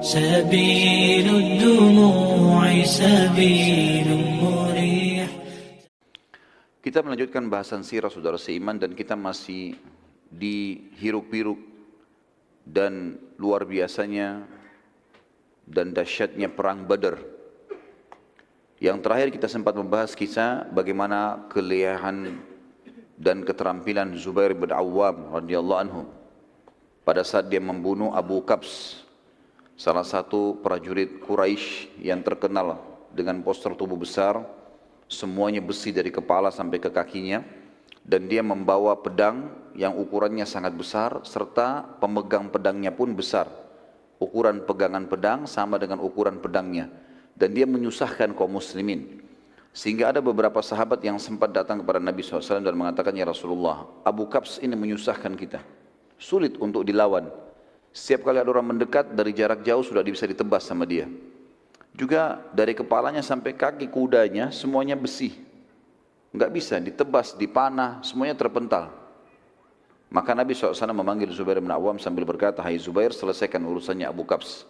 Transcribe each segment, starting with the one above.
سبيل الدموع سبيل مريح. Kita melanjutkan bahasan sirah saudara seiman dan kita masih di hiruk-pikuk dan luar biasanya dan dahsyatnya perang Badar. Yang terakhir kita sempat membahas kisah bagaimana kelihayan dan keterampilan Zubair bin Awwam radhiyallahu anhu pada saat dia membunuh Abu Kabs, salah satu prajurit Quraisy yang terkenal dengan postur tubuh besar, semuanya besi dari kepala sampai ke kakinya, dan dia membawa pedang yang ukurannya sangat besar serta pemegang pedangnya pun besar. Ukuran pegangan pedang sama dengan ukuran pedangnya, dan dia menyusahkan kaum muslimin. Sehingga ada beberapa sahabat yang sempat datang kepada Nabi SAW dan mengatakan, "Ya Rasulullah, Abu Kabs ini menyusahkan kita, sulit untuk dilawan. Setiap kali ada orang mendekat dari jarak jauh sudah bisa ditebas sama dia. Juga dari kepalanya sampai kaki kudanya semuanya besi, nggak bisa ditebas, dipanah, semuanya terpental." Maka Nabi SAW memanggil Zubair bin Awwam sambil berkata, "Hai Zubair, selesaikan urusannya Abu Kabs."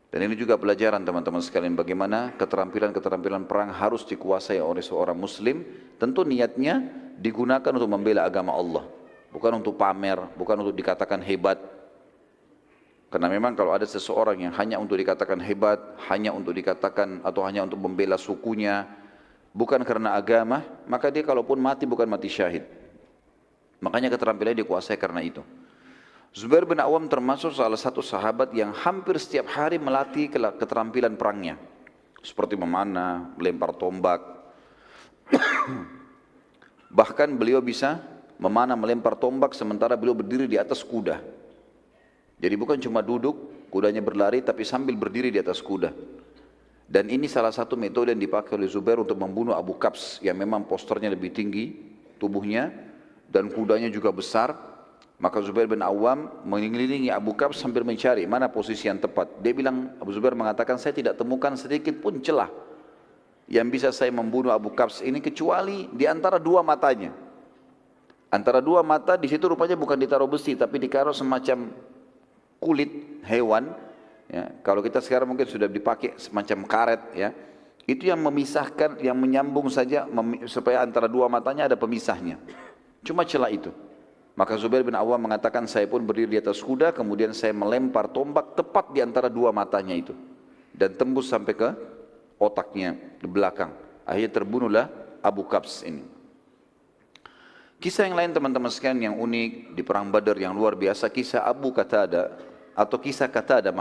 Dan ini juga pelajaran teman-teman sekalian, bagaimana keterampilan-keterampilan perang harus dikuasai oleh seorang muslim. Tentu niatnya digunakan untuk membela agama Allah, bukan untuk pamer, bukan untuk dikatakan hebat. Karena memang kalau ada seseorang yang hanya untuk dikatakan hebat, hanya untuk dikatakan atau hanya untuk membela sukunya, bukan karena agama, maka dia kalaupun mati bukan mati syahid. Makanya keterampilannya dikuasai karena itu. Zubair bin Awwam termasuk salah satu sahabat yang hampir setiap hari melatih keterampilan perangnya, seperti memanah, melempar tombak. Bahkan beliau bisa memanah, melempar tombak sementara beliau berdiri di atas kuda. Jadi bukan cuma duduk, kudanya berlari, tapi sambil berdiri di atas kuda. Dan ini salah satu metode yang dipakai oleh Zubair untuk membunuh Abu Kabs yang memang posturnya lebih tinggi tubuhnya dan kudanya juga besar. Maka Zubair bin Awwam mengelilingi Abu Kabs sambil mencari mana posisi yang tepat. Dia bilang, Abu Zubair mengatakan, "Saya tidak temukan sedikit pun celah yang bisa saya membunuh Abu Kabs ini kecuali di antara dua matanya." Antara dua mata di situ rupanya bukan ditaruh besi, tapi ditaruh semacam kulit hewan. Ya, kalau kita sekarang mungkin sudah dipakai semacam karet, ya. Itu yang memisahkan, yang menyambung saja supaya antara dua matanya ada pemisahnya. Cuma celah itu. Maka Zubair bin Awwam mengatakan, "Saya pun berdiri di atas kuda, kemudian saya melempar tombak tepat di antara dua matanya itu dan tembus sampai ke otaknya di belakang. Akhirnya terbunuhlah Abu Kabs ini." Kisah yang lain teman-teman sekalian yang unik di perang Badar yang luar biasa, kisah Abu Qatadah atau kisah Qatadah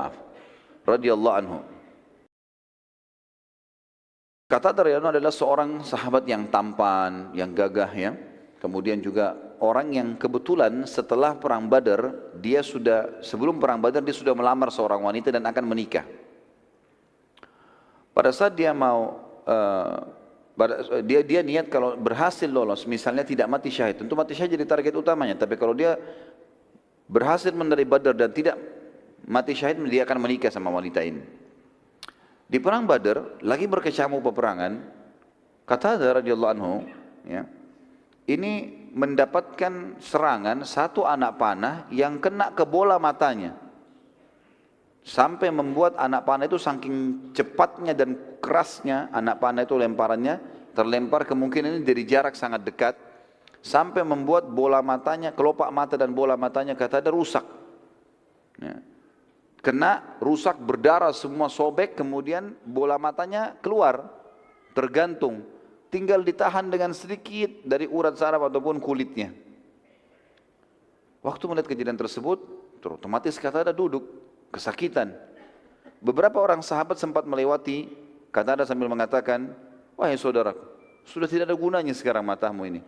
radhiyallahu anhu. Qatadah radhiyallahu anhu adalah seorang sahabat yang tampan, yang gagah, ya. Kemudian juga orang yang kebetulan setelah perang Badar, sebelum perang Badar dia sudah melamar seorang wanita dan akan menikah. Pada saat dia mau dia niat kalau berhasil lolos, misalnya tidak mati syahid, tentu mati syahid jadi target utamanya, tapi kalau dia berhasil menerima Badar dan tidak mati syahid, dia akan menikah sama wanita ini. Di perang Badar lagi berkecamuk peperangan, Qatadah radhiyallahu anhu, ya, ini mendapatkan serangan satu anak panah yang kena ke bola matanya, sampai membuat anak panah itu saking cepatnya dan kerasnya anak panah itu lemparannya, terlempar kemungkinan ini dari jarak sangat dekat, sampai membuat bola matanya, kelopak mata dan bola matanya Qatadah rusak. Ya. Kena, rusak, berdarah semua, sobek, kemudian bola matanya keluar, tergantung. Tinggal ditahan dengan sedikit dari urat saraf ataupun kulitnya. Waktu melihat kejadian tersebut, otomatis Qatadah duduk, kesakitan. Beberapa orang sahabat sempat melewati Qatadah sambil mengatakan, "Wahai saudaraku, sudah tidak ada gunanya sekarang matamu ini.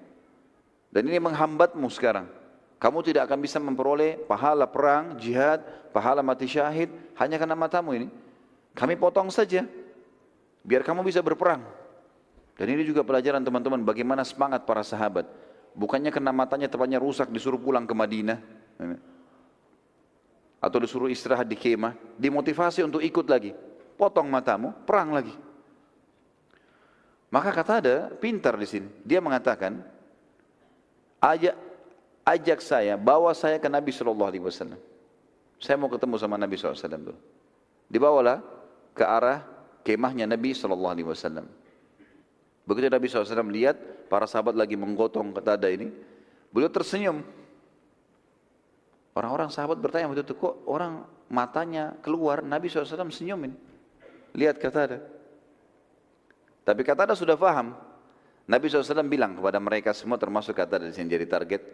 Dan ini menghambatmu sekarang. Kamu tidak akan bisa memperoleh pahala perang, jihad, pahala mati syahid, hanya karena matamu ini. Kami potong saja, biar kamu bisa berperang." Dan ini juga pelajaran teman-teman bagaimana semangat para sahabat. Bukannya kena matanya tepatnya rusak disuruh pulang ke Madinah, atau disuruh istirahat di kemah, dimotivasi untuk ikut lagi. Potong matamu, perang lagi. Maka Qatadah pintar di sini. Dia mengatakan, ajak saya, bawa saya ke Nabi SAW. Saya mau ketemu sama Nabi SAW dulu. Dibawalah ke arah kemahnya Nabi SAW. Begitu Nabi SAW lihat para sahabat lagi menggotong Qatadah ini, beliau tersenyum. Orang-orang sahabat bertanya waktu itu, kok orang matanya keluar, Nabi SAW senyumin. Lihat Qatadah. Tapi Qatadah sudah paham. Nabi SAW bilang kepada mereka semua, termasuk Qatadah yang jadi target,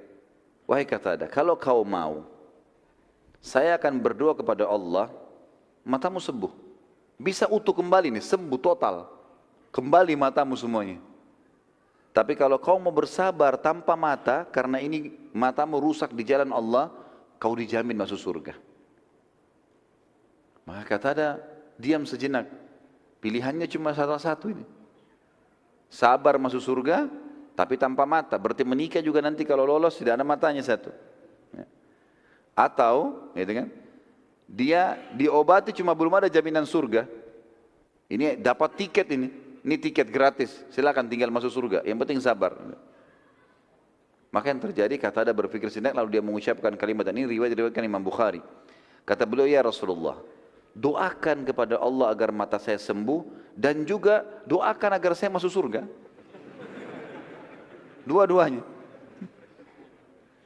wahai Qatadah, kalau kau mau, saya akan berdoa kepada Allah, matamu sembuh. Bisa utuh kembali nih, sembuh total. Kembali matamu semuanya. Tapi kalau kau mau bersabar tanpa mata, karena ini matamu rusak di jalan Allah, kau dijamin masuk surga. Maka Qatadah diam sejenak. Pilihannya cuma salah satu ini. Sabar masuk surga, tapi tanpa mata. Berarti menikah juga nanti kalau lolos tidak ada matanya satu. Atau, gitu kan? Dia diobati cuma belum ada jaminan surga. Ini dapat tiket ini tiket gratis. Silakan tinggal masuk surga. Yang penting sabar. Maka yang terjadi, Qatadah berpikir sejenak lalu dia mengucapkan kalimat, dan ini riwayat diriwayatkan Imam Bukhari. Kata beliau, ya Rasulullah, doakan kepada Allah agar mata saya sembuh dan juga doakan agar saya masuk surga. Dua-duanya.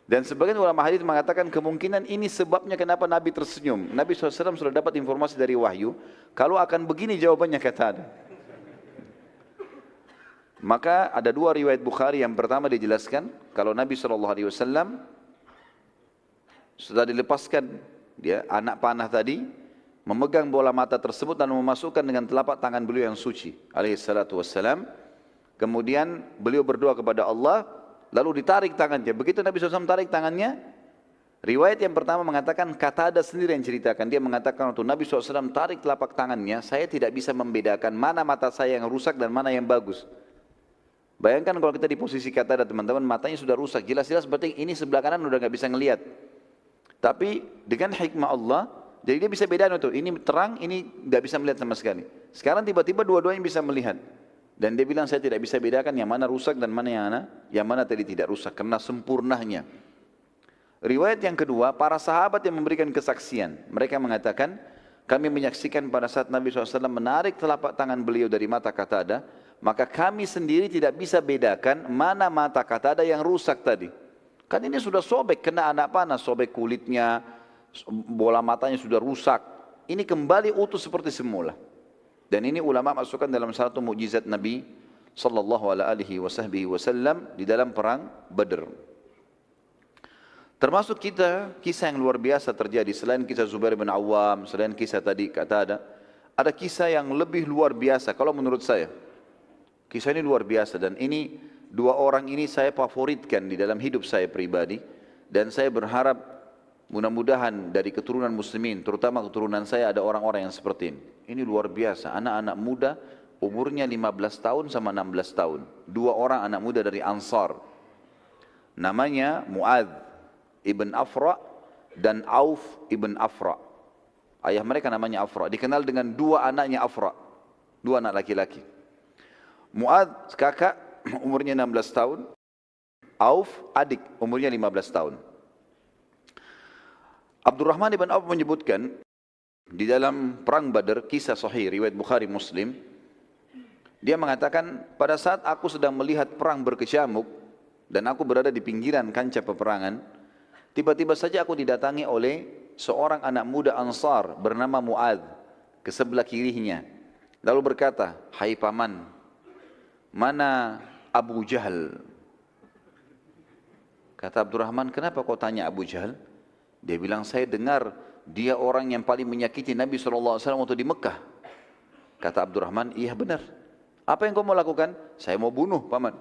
Dan sebagian ulama hadis mengatakan kemungkinan ini sebabnya kenapa Nabi tersenyum. Nabi SAW sudah dapat informasi dari wahyu, kalau akan begini jawabannya Qatadah. Maka ada dua riwayat Bukhari. Yang pertama dijelaskan kalau Nabi SAW sudah dilepaskan dia anak panah tadi, memegang bola mata tersebut dan memasukkan dengan telapak tangan beliau yang suci alaihissalatu wassalam. Kemudian beliau berdoa kepada Allah, lalu ditarik tangannya. Begitu Nabi SAW tarik tangannya, riwayat yang pertama mengatakan Qatadah sendiri yang ceritakan. Dia mengatakan waktu Nabi SAW tarik telapak tangannya, saya tidak bisa membedakan mana mata saya yang rusak dan mana yang bagus. Bayangkan kalau kita di posisi Qatadah, teman-teman, matanya sudah rusak, jelas-jelas berarti ini sebelah kanan udah nggak bisa ngelihat. Tapi dengan hikmah Allah, jadi dia bisa bedakan itu, ini terang, ini nggak bisa melihat sama sekali. Sekarang tiba-tiba dua-duanya bisa melihat. Dan dia bilang saya tidak bisa bedakan yang mana rusak dan mana yang mana tadi tidak rusak karena sempurnanya. Riwayat yang kedua, para sahabat yang memberikan kesaksian, mereka mengatakan kami menyaksikan pada saat Nabi SAW menarik telapak tangan beliau dari mata Qatadah, maka kami sendiri tidak bisa bedakan mana mata Qatadah yang rusak tadi. Kan ini sudah sobek, kena anak panah, sobek kulitnya, bola matanya sudah rusak. Ini kembali utuh seperti semula. Dan ini ulama masukkan dalam satu mukjizat Nabi sallallahu alaihi wasallam di dalam perang Badr. Termasuk kisah yang luar biasa terjadi selain kisah Zubair bin Awam, selain kisah tadi Qatadah, ada kisah yang lebih luar biasa kalau menurut saya. Kisah ini luar biasa dan ini dua orang ini saya favoritkan di dalam hidup saya pribadi dan saya berharap mudah-mudahan dari keturunan muslimin, terutama keturunan saya ada orang-orang yang seperti ini. Ini luar biasa, anak-anak muda umurnya 15 tahun sama 16 tahun. Dua orang anak muda dari Ansar. Namanya Mu'adz ibn Afra dan Auf ibn Afra. Ayah mereka namanya Afra, dikenal dengan dua anaknya Afra, dua anak laki-laki. Mu'adz kakak umurnya 16 tahun, Auf adik umurnya 15 tahun. Abdurrahman ibn Auf menyebutkan di dalam perang Badar, kisah sahih riwayat Bukhari Muslim, dia mengatakan pada saat aku sedang melihat perang berkecamuk dan aku berada di pinggiran kancah peperangan, tiba-tiba saja aku didatangi oleh seorang anak muda Ansar bernama Mu'adz ke sebelah kirinya, lalu berkata, hai paman, mana Abu Jahal? Kata Abdurrahman, kenapa kau tanya Abu Jahal? Dia bilang, saya dengar dia orang yang paling menyakiti Nabi SAW waktu di Mekah. Kata Abdurrahman, iya benar. Apa yang kau mau lakukan? Saya mau bunuh paman.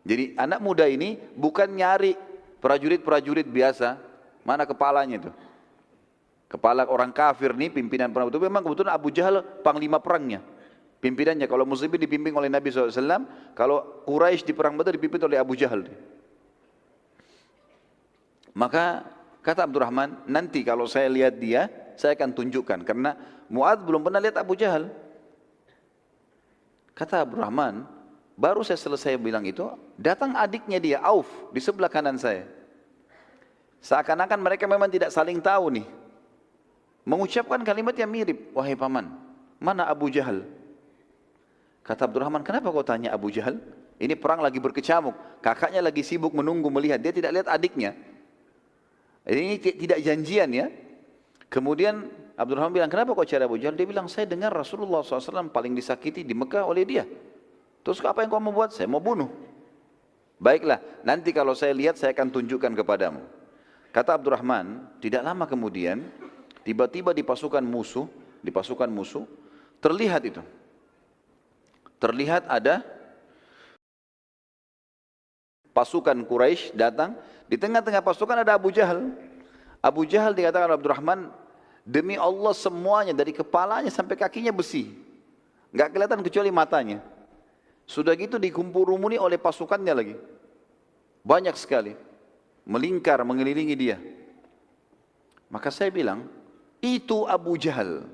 Jadi anak muda ini bukan nyari prajurit-prajurit biasa. Mana kepalanya itu? Kepala orang kafir nih, pimpinan perang. Itu memang kebetulan Abu Jahal panglima perangnya. Pimpinannya, kalau muslimin dipimpin oleh Nabi SAW, kalau Quraisy di perang Badar dipimpin oleh Abu Jahal. Maka kata Abdurrahman, nanti kalau saya lihat dia, saya akan tunjukkan. Karena Mu'adz belum pernah lihat Abu Jahal. Kata Abdurrahman, baru saya selesai bilang itu, datang adiknya dia, Auf, di sebelah kanan saya. Seakan-akan mereka memang tidak saling tahu nih. mengucapkan kalimat yang mirip, wahai paman, mana Abu Jahal? Kata Abdurrahman, kenapa kau tanya Abu Jahal? Ini perang lagi berkecamuk, kakaknya lagi sibuk menunggu melihat, dia tidak lihat adiknya. Ini tidak janjian ya. Kemudian Abdurrahman bilang, kenapa kau cari Abu Jahal? Dia bilang, saya dengar Rasulullah SAW paling disakiti di Mekah oleh dia. Terus apa yang kau mau buat? Saya mau bunuh. Baiklah, nanti kalau saya lihat saya akan tunjukkan kepadamu. Kata Abdurrahman, tidak lama kemudian, tiba-tiba di pasukan musuh, terlihat itu. Terlihat ada pasukan Quraisy datang, di tengah-tengah pasukan ada Abu Jahal. Abu Jahal dikatakan oleh Abdurrahman, demi Allah semuanya dari kepalanya sampai kakinya besi. Enggak kelihatan kecuali matanya. Sudah gitu dikumpul-rumuni oleh pasukannya lagi. Banyak sekali. Melingkar, mengelilingi dia. Maka saya bilang, itu Abu Jahal.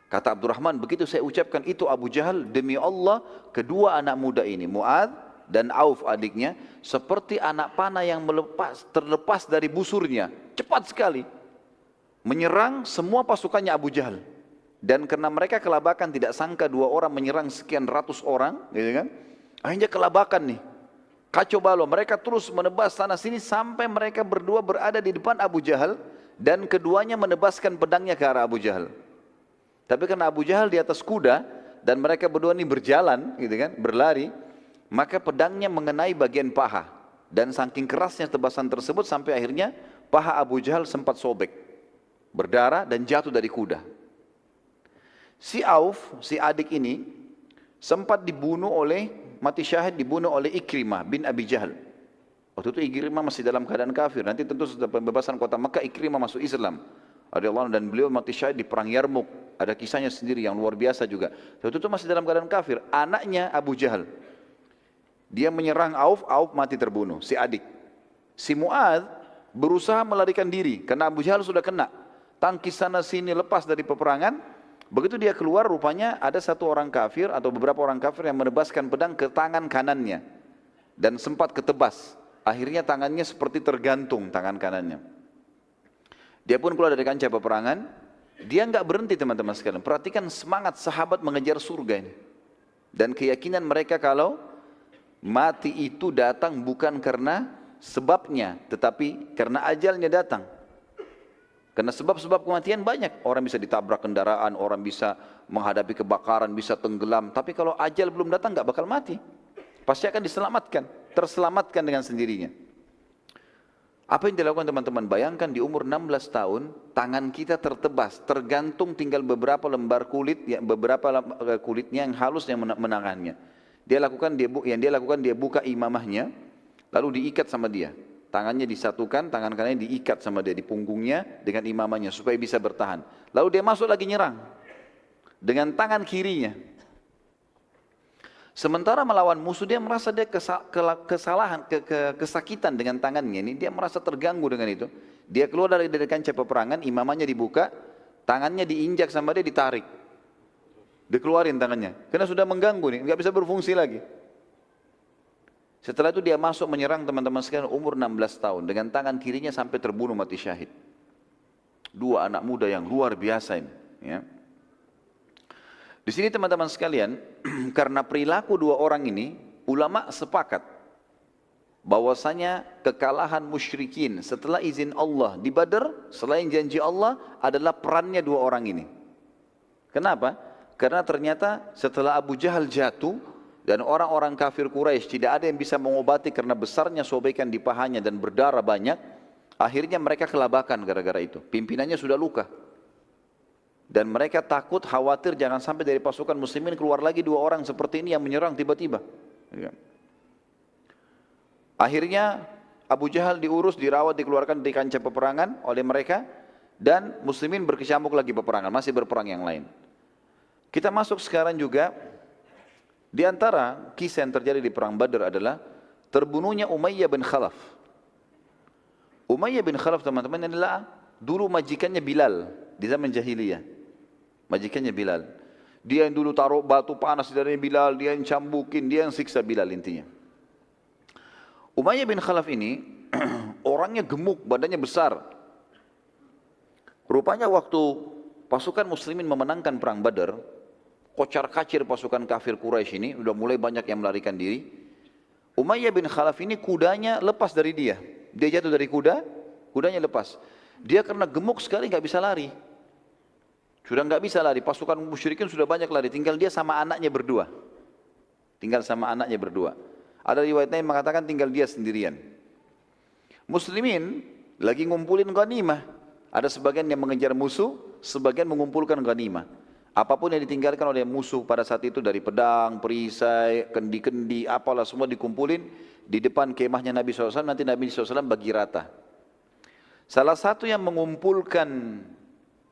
Kata Abdurrahman, begitu saya ucapkan itu Abu Jahal, demi Allah, kedua anak muda ini, Mu'adz dan Auf adiknya, seperti anak panah yang terlepas dari busurnya. Cepat sekali. Menyerang semua pasukannya Abu Jahal. Dan karena mereka kelabakan, tidak sangka dua orang menyerang sekian ratus orang, gitu kan? Akhirnya kelabakan nih. Kacau balau, mereka terus menebas sana sini sampai mereka berdua berada di depan Abu Jahal dan keduanya menebaskan pedangnya ke arah Abu Jahal. Tapi karena Abu Jahal di atas kuda dan mereka berdua ini berjalan, gitu kan, berlari, maka pedangnya mengenai bagian paha dan saking kerasnya tebasan tersebut sampai akhirnya paha Abu Jahal sempat sobek, berdarah dan jatuh dari kuda. Si Auf, si adik ini sempat dibunuh mati syahid dibunuh oleh Ikrimah bin Abi Jahal. Waktu itu Ikrimah masih dalam keadaan kafir. Nanti tentu setelah pembebasan kota Makkah, Ikrimah masuk Islam. Dan beliau mati syahid di perang Yarmuk. Ada kisahnya sendiri yang luar biasa juga. Waktu itu masih dalam keadaan kafir. Anaknya Abu Jahal, dia menyerang Auf, Auf mati terbunuh, si adik. Si Mu'adz berusaha melarikan diri karena Abu Jahal sudah kena. Tangkis sana sini, lepas dari peperangan. Begitu dia keluar, rupanya ada satu orang kafir atau beberapa orang kafir yang menebaskan pedang ke tangan kanannya dan sempat ketebas. Akhirnya tangannya seperti tergantung tangan kanannya. Dia pun keluar dari kancah peperangan. Dia enggak berhenti teman-teman sekalian. Perhatikan semangat sahabat mengejar surga ini. Dan keyakinan mereka kalau mati itu datang bukan karena sebabnya, tetapi karena ajalnya datang. Karena sebab-sebab kematian banyak. Orang bisa ditabrak kendaraan, orang bisa menghadapi kebakaran, bisa tenggelam. Tapi kalau ajal belum datang enggak bakal mati. Pasti akan diselamatkan, terselamatkan dengan sendirinya. Apa yang dilakukan teman-teman? Bayangkan di umur 16 tahun, tangan kita tertebas, tergantung tinggal beberapa lembar kulit, beberapa kulitnya yang halus yang menangannya. Dia lakukan dia buka imamahnya, lalu diikat sama dia. Tangannya disatukan, tangan kanannya diikat sama dia di punggungnya dengan imamahnya supaya bisa bertahan. Lalu dia masuk lagi nyerang dengan tangan kirinya. Sementara melawan musuh dia merasa dia kesakitan dengan tangannya ini, dia merasa terganggu dengan itu. Dia keluar dari kancah peperangan, imamahnya dibuka, tangannya diinjak sama dia, ditarik. Dikeluarin tangannya, karena sudah mengganggu nih, nggak bisa berfungsi lagi. Setelah itu dia masuk menyerang teman-teman sekalian umur 16 tahun dengan tangan kirinya sampai terbunuh mati syahid. Dua anak muda yang luar biasa ini. Ya. Di sini teman-teman sekalian, karena perilaku dua orang ini, ulama sepakat bahwasanya kekalahan musyrikin setelah izin Allah di Badar, selain janji Allah, adalah perannya dua orang ini. Kenapa? Karena ternyata setelah Abu Jahal jatuh, dan orang-orang kafir Quraisy tidak ada yang bisa mengobati karena besarnya sobekan di pahanya dan berdarah banyak. Akhirnya mereka kelabakan gara-gara itu. Pimpinannya sudah luka. Dan mereka takut, khawatir jangan sampai dari pasukan muslimin keluar lagi dua orang seperti ini yang menyerang tiba-tiba. Akhirnya Abu Jahal diurus, dirawat, dikeluarkan dari kancah peperangan oleh mereka. Dan muslimin berkecamuk lagi peperangan, masih berperang yang lain. Kita masuk sekarang juga. Di antara kisah yang terjadi di perang Badar adalah terbunuhnya Umayyah bin Khalaf. Umayyah bin Khalaf teman-teman adalah dulu majikannya Bilal di zaman jahiliyah. Majikannya Bilal. Dia yang dulu taruh batu panas di dadanya Bilal, dia yang cambukin, dia yang siksa Bilal intinya. Umayyah bin Khalaf ini orangnya gemuk, badannya besar. Rupanya waktu pasukan muslimin memenangkan perang Badar, kocar-kacir pasukan kafir Quraisy ini, udah mulai banyak yang melarikan diri. Umayyah bin Khalaf ini kudanya lepas dari dia. Dia jatuh dari kuda, kudanya lepas. Dia karena gemuk sekali nggak bisa lari. Sudah nggak bisa lari, pasukan musyrikin sudah banyak lari, tinggal dia sama anaknya berdua. Tinggal sama anaknya berdua. Ada riwayatnya yang mengatakan tinggal dia sendirian. Muslimin lagi ngumpulin ghanimah. Ada sebagian yang mengejar musuh, sebagian mengumpulkan ghanimah. Apapun yang ditinggalkan oleh musuh pada saat itu dari pedang, perisai, kendi-kendi, apalah semua dikumpulin di depan kemahnya Nabi SAW. Nanti Nabi SAW bagi rata. Salah satu yang mengumpulkan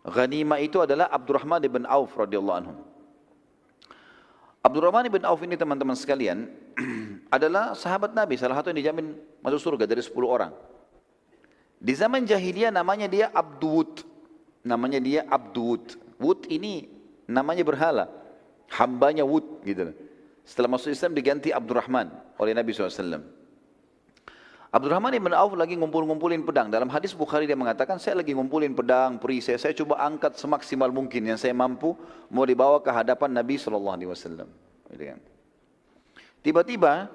ghanimah itu adalah Abdurrahman bin Auf radhiyallahu anhu. Abdurrahman bin Auf ini teman-teman sekalian adalah sahabat Nabi, salah satu yang dijamin masuk surga dari 10 orang. Di zaman jahiliyah namanya dia Abduwud. Namanya dia Abduwud. Wud ini namanya berhala. Hambanya Wud gitu. Setelah masuk Islam diganti Abdurrahman oleh Nabi SAW. Abdurrahman bin Auf lagi ngumpulin pedang. Dalam hadis Bukhari dia mengatakan, saya lagi ngumpulin pedang, perisai, saya coba angkat semaksimal mungkin yang saya mampu, mau dibawa ke hadapan Nabi SAW. Tiba-tiba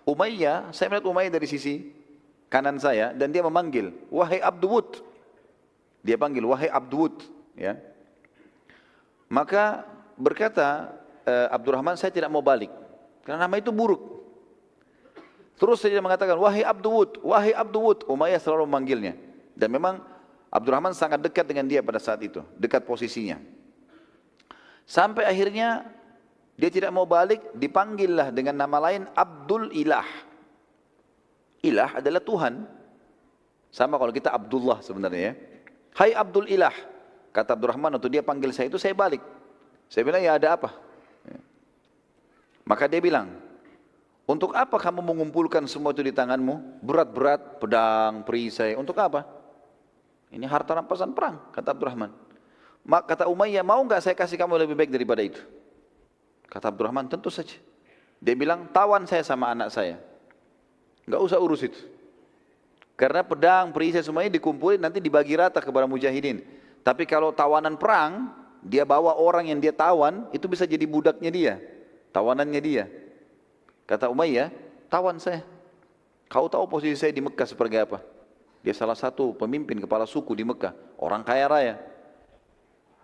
Umayyah, saya melihat Umayyah dari sisi kanan saya, dan dia memanggil, wahai Abduwud. Dia panggil, wahai Abduwud. Ya. Maka berkata Abdurrahman, saya tidak mau balik, karena nama itu buruk. Terus dia mengatakan, wahai Abduwud, wahai Abduwud. Umayyah selalu memanggilnya. Dan memang Abdurrahman sangat dekat dengan dia pada saat itu, dekat posisinya. Sampai akhirnya dia tidak mau balik, dipanggillah dengan nama lain Abdul Ilah. Ilah adalah Tuhan. Sama kalau kita Abdullah sebenarnya ya. Hai Abdul Ilah. Kata Abdurrahman, waktu dia panggil saya itu saya balik. Saya bilang, ya ada apa? Maka dia bilang, untuk apa kamu mengumpulkan semua itu di tanganmu? Berat-berat, pedang, perisai, untuk apa? Ini harta rampasan perang, kata Abdurrahman. Kata Umayyah, mau nggak saya kasih kamu lebih baik daripada itu? Kata Abdurrahman, tentu saja. Dia bilang, tawan saya sama anak saya. Nggak usah urus itu. Karena pedang, perisai semuanya dikumpulin, nanti dibagi rata kepada mujahidin. Tapi kalau tawanan perang, dia bawa orang yang dia tawan, itu bisa jadi budaknya dia, tawanannya dia. Kata Umayyah, tawan saya. Kau tahu posisi saya di Mekah seperti apa? Dia salah satu pemimpin kepala suku di Mekah, orang kaya raya.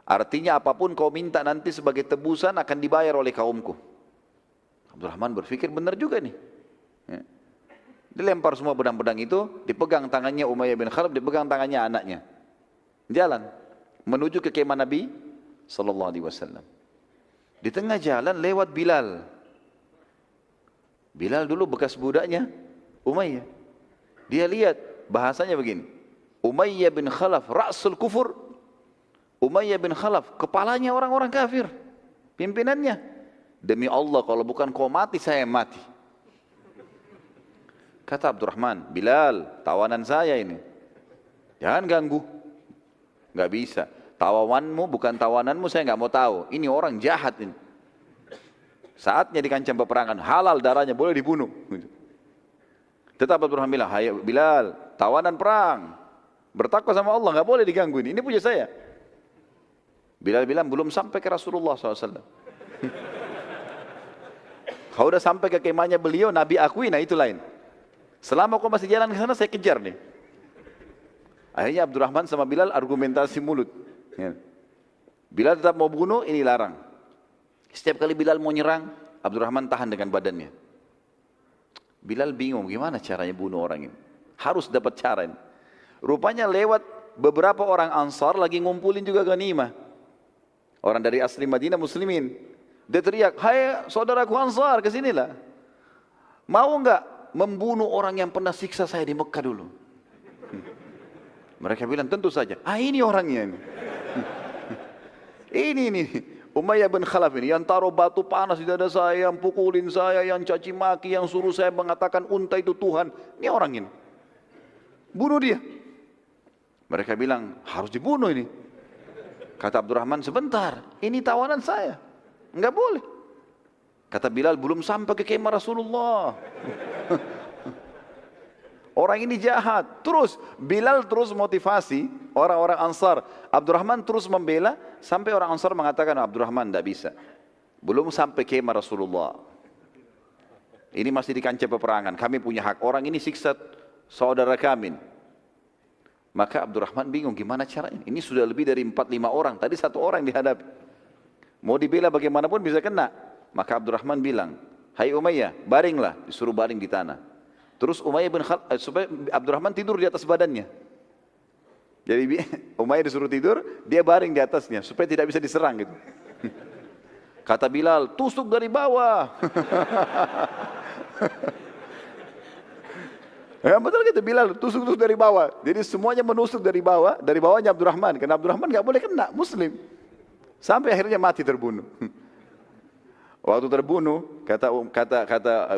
Artinya apapun kau minta nanti sebagai tebusan akan dibayar oleh kaumku. Abdurrahman berpikir benar juga nih. Ya. Dilempar semua pedang-pedang itu, dipegang tangannya Umayyah bin Khalaf, dipegang tangannya anaknya. Jalan menuju ke kemah Nabi SAW. Di tengah jalan lewat Bilal. Bilal dulu bekas budaknya Umayyah. Dia lihat bahasanya begini. Umayyah bin Khalaf ra'sul kufur. Umayyah bin Khalaf kepalanya orang-orang kafir, pimpinannya. Demi Allah kalau bukan kau mati saya mati. Kata Abdurrahman, Bilal, tawanan saya ini. Jangan ganggu. Enggak bisa. Tawawanmu bukan tawananmu saya enggak mau tahu. Ini orang jahat ini. Saatnya di kancah peperangan, halal darahnya, boleh dibunuh. Tetap Abdurrahman bilang, hai Bilal, tawanan perang, bertakwa sama Allah, nggak boleh diganggu ini punya saya. Bilal bilang, belum sampai ke Rasulullah SAW. Kalau udah sampai ke kemahnya beliau, Nabi akui, nah itu lain. Selama kau masih jalan ke sana, saya kejar nih. Akhirnya Abdurrahman sama Bilal argumentasi mulut. Bilal tetap mau bunuh, ini larang. Setiap kali Bilal mau nyerang, Abdurrahman tahan dengan badannya. Bilal bingung gimana caranya bunuh orang ini. Harus dapat cara ini. Rupanya lewat beberapa orang Ansar lagi ngumpulin juga ghanimah. Orang dari asli Madinah muslimin. Dia teriak, hai saudaraku Ansar, kesinilah. Mau enggak membunuh orang yang pernah siksa saya di Mekah dulu? Mereka bilang tentu saja. Ini orangnya ini. Ini. Umayyah bin Khalaf ini, yang taruh batu panas di dada saya, yang pukulin saya, yang caci maki, yang suruh saya mengatakan unta itu Tuhan. Ini orang ini. Bunuh dia. Mereka bilang, harus dibunuh ini. Kata Abdurrahman, sebentar, ini tawanan saya. Enggak boleh. Kata Bilal, belum sampai ke kemah Rasulullah. Orang ini jahat. Terus Bilal terus motivasi orang-orang Ansar. Abdurrahman terus membela sampai orang Ansar mengatakan, Abdurrahman tidak bisa. Belum sampai kemah Rasulullah. Ini masih di kancah peperangan. Kami punya hak. Orang ini siksa saudara kami. Maka Abdurrahman bingung gimana caranya. Ini sudah lebih dari 4-5 orang. Tadi 1 orang dihadapi. Mau dibela bagaimanapun bisa kena. Maka Abdurrahman bilang, hai Umayyah, baringlah. Disuruh baring di tanah. Terus supaya Abdurrahman tidur di atas badannya. Jadi Umayyah disuruh tidur, dia baring di atasnya supaya tidak bisa diserang gitu. Kata Bilal, tusuk dari bawah. Ya betul gitu Bilal, tusuk dari bawah. Jadi semuanya menusuk dari bawahnya Abdurrahman. Karena Abdurrahman nggak boleh kena, Muslim. Sampai akhirnya mati terbunuh. Waktu terbunuh, kata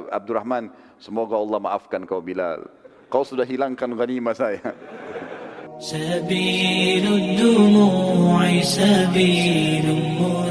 Abdurrahman, semoga Allah maafkan kau Bilal. Kau sudah hilangkan ghanimah saya. سبيل الدموع سبيل مريح